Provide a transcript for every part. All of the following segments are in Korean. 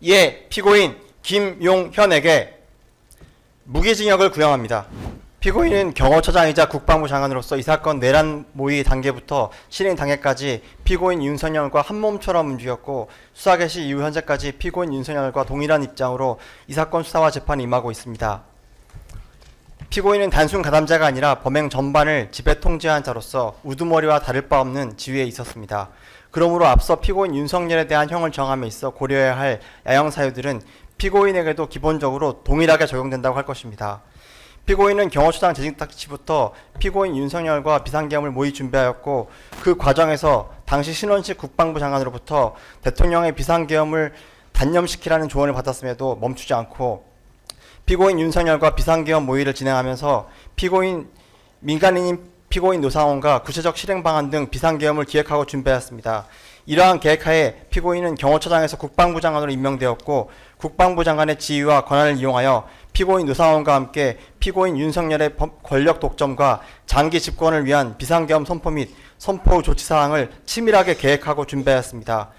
이에 피고인 김용현에게 무기징역을 구형합니다. 피고인은 경호처장이자 국방부 장관으로서 이 사건 내란 모의 단계부터 실행 단계까지 피고인 윤석열과 한몸처럼 움직였고 수사 개시 이후 현재까지 피고인 윤석열과 동일한 입장으로 이 사건 수사와 재판에 임하고 있습니다. 피고인은 단순 가담자가 아니라 범행 전반을 지배 통제한 자로서 우두머리와 다를 바 없는 지위에 있었습니다. 그러므로 앞서 피고인 윤석열에 대한 형을 정함에 있어 고려해야 할 야형 사유들은 피고인에게도 기본적으로 동일하게 적용된다고 할 것입니다. 피고인은 경호처장 재직 당시부터 피고인 윤석열과 비상계엄을 모의 준비하였고 그 과정에서 당시 신원식 국방부 장관으로부터 대통령의 비상계엄을 단념시키라는 조언을 받았음에도 멈추지 않고 피고인 윤석열과 비상계엄 모의를 진행하면서 민간인인 피고인 노상원과 구체적 실행 방안 등 비상계엄을 기획하고 준비하였습니다. 이러한 계획하에 피고인은 경호처장에서 국방부 장관으로 임명되었고 국방부 장관의 지위와 권한을 이용하여 피고인 노상원과 함께 피고인 윤석열의 권력 독점과 장기 집권을 위한 비상계엄 선포 및 선포 조치 사항을 치밀하게 계획하고 준비하였습니다.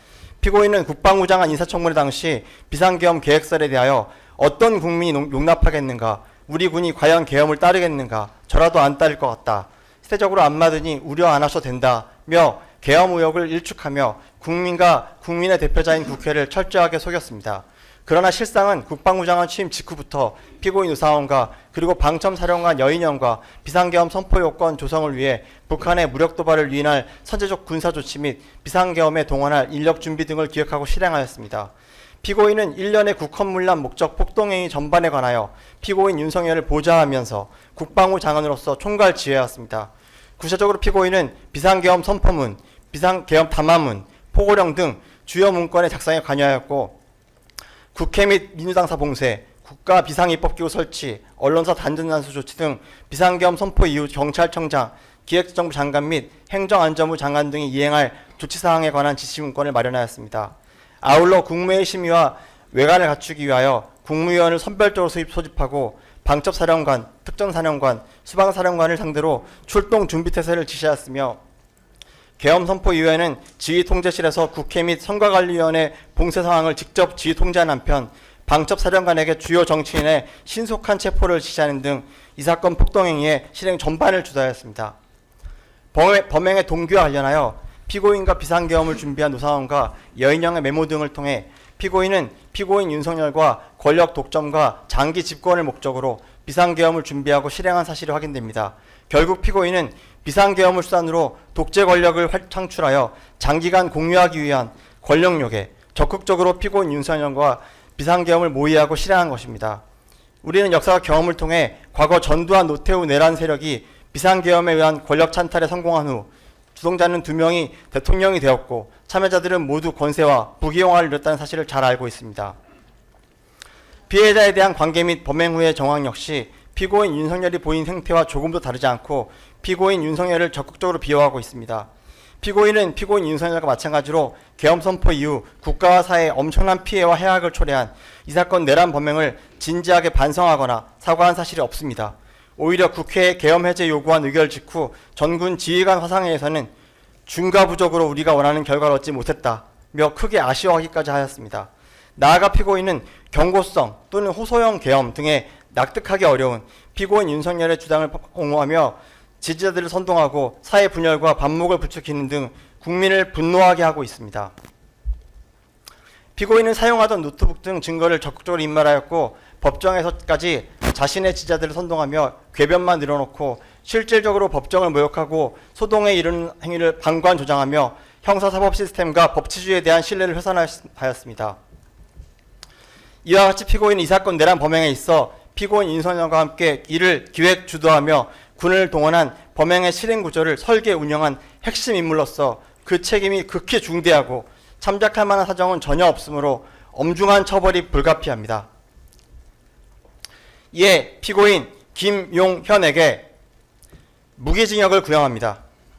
피고인은 국방부 장관 인사청문회 당시 비상계엄 계획설에 대하여 어떤 국민이 용납하겠는가, 우리 군이 과연 계엄을 따르겠는가, 저라도 안 따를 것 같다, 시대적으로 안 맞으니 우려 안 하셔도 된다며 계엄 의혹을 일축하며 국민과 국민의 대표자인 국회를 철저하게 속였습니다. 그러나 실상은 국방부 장관 취임 직후부터 피고인 노상원과 그리고 방첨사령관 여인영과 비상계엄 선포 요건 조성을 위해 북한의 무력 도발을 유인할 선제적 군사 조치 및 비상계엄에 동원할 인력 준비 등을 기획하고 실행하였습니다. 피고인은 일련의 국헌문란 목적 폭동행위 전반에 관하여 피고인 윤석열을 보좌하면서 국방부 장관으로서 총괄 지휘하였습니다. 구체적으로 피고인은 비상계엄 선포문, 비상계엄 담화문, 포고령 등 주요 문건의 작성에 관여하였고 국회 및 민주당사 봉쇄, 국가 비상입법기구 설치, 언론사 단전단수 조치 등 비상계엄 선포 이후 경찰청장, 기획재정부 장관 및 행정안전부 장관 등이 이행할 조치사항에 관한 지시문건을 마련하였습니다. 아울러 국무회의 심의와 외관을 갖추기 위하여 국무위원을 선별적으로 소집하고 방첩사령관, 특전사령관, 수방사령관을 상대로 출동 준비태세를 지시하였으며 계엄 선포 이후에는 지휘통제실에서 국회 및 선거관리위원회 봉쇄 상황을 직접 지휘통제한 한편 방첩사령관에게 주요 정치인의 신속한 체포를 지시하는 등 이 사건 폭동행위의 실행 전반을 주도하였습니다. 범행의 동기와 관련하여 피고인과 비상계엄을 준비한 노상원과 여인영의 메모 등을 통해 피고인은 피고인 윤석열과 권력 독점과 장기 집권을 목적으로 비상계엄을 준비하고 실행한 사실이 확인됩니다. 결국 피고인은 비상계엄을 수단으로 독재 권력을 창출하여 장기간 공유하기 위한 권력욕에 적극적으로 피고인 윤석열과 비상계엄을 모의하고 실행한 것입니다. 우리는 역사와 경험을 통해 과거 전두환 노태우 내란 세력이 비상계엄에 의한 권력 찬탈에 성공한 후 주동자는 2명이 대통령이 되었고 참여자들은 모두 권세와 부귀영화를 이뤘다는 사실을 잘 알고 있습니다. 피해자에 대한 관계 및 범행 후의 정황 역시 피고인 윤석열이 보인 행태와 조금도 다르지 않고 피고인 윤석열을 적극적으로 비호하고 있습니다. 피고인은 피고인 윤석열과 마찬가지로 계엄 선포 이후 국가와 사회에 엄청난 피해와 해악을 초래한 이 사건 내란 범행을 진지하게 반성하거나 사과한 사실이 없습니다. 오히려 국회에 계엄 해제 요구한 의결 직후 전군 지휘관 화상회에서는 중과부적으로 우리가 원하는 결과를 얻지 못했다며 크게 아쉬워하기까지 하였습니다. 나아가 피고인은 경고성 또는 호소형 계엄 등에 납득하기 어려운 피고인 윤석열의 주장을 옹호하며 지지자들을 선동하고 사회 분열과 반목을 부추기는 등 국민을 분노하게 하고 있습니다. 피고인은 사용하던 노트북 등 증거를 적극적으로 인멸하였고 법정에서까지 자신의 지지자들을 선동하며 궤변만 늘어놓고 실질적으로 법정을 모욕하고 소동에 이르는 행위를 방관 조장하며 형사사법 시스템과 법치주의에 대한 신뢰를 훼손하였습니다. 이와 같이 피고인은 이 사건 내란 범행에 있어 피고인 윤석열과 함께 이를 기획 주도하며 군을 동원한 범행의 실행 구조를 설계 운영한 핵심 인물로서 그 책임이 극히 중대하고 참작할 만한 사정은 전혀 없으므로 엄중한 처벌이 불가피합니다. 이에 피고인 김용현에게 무기징역을 구형합니다.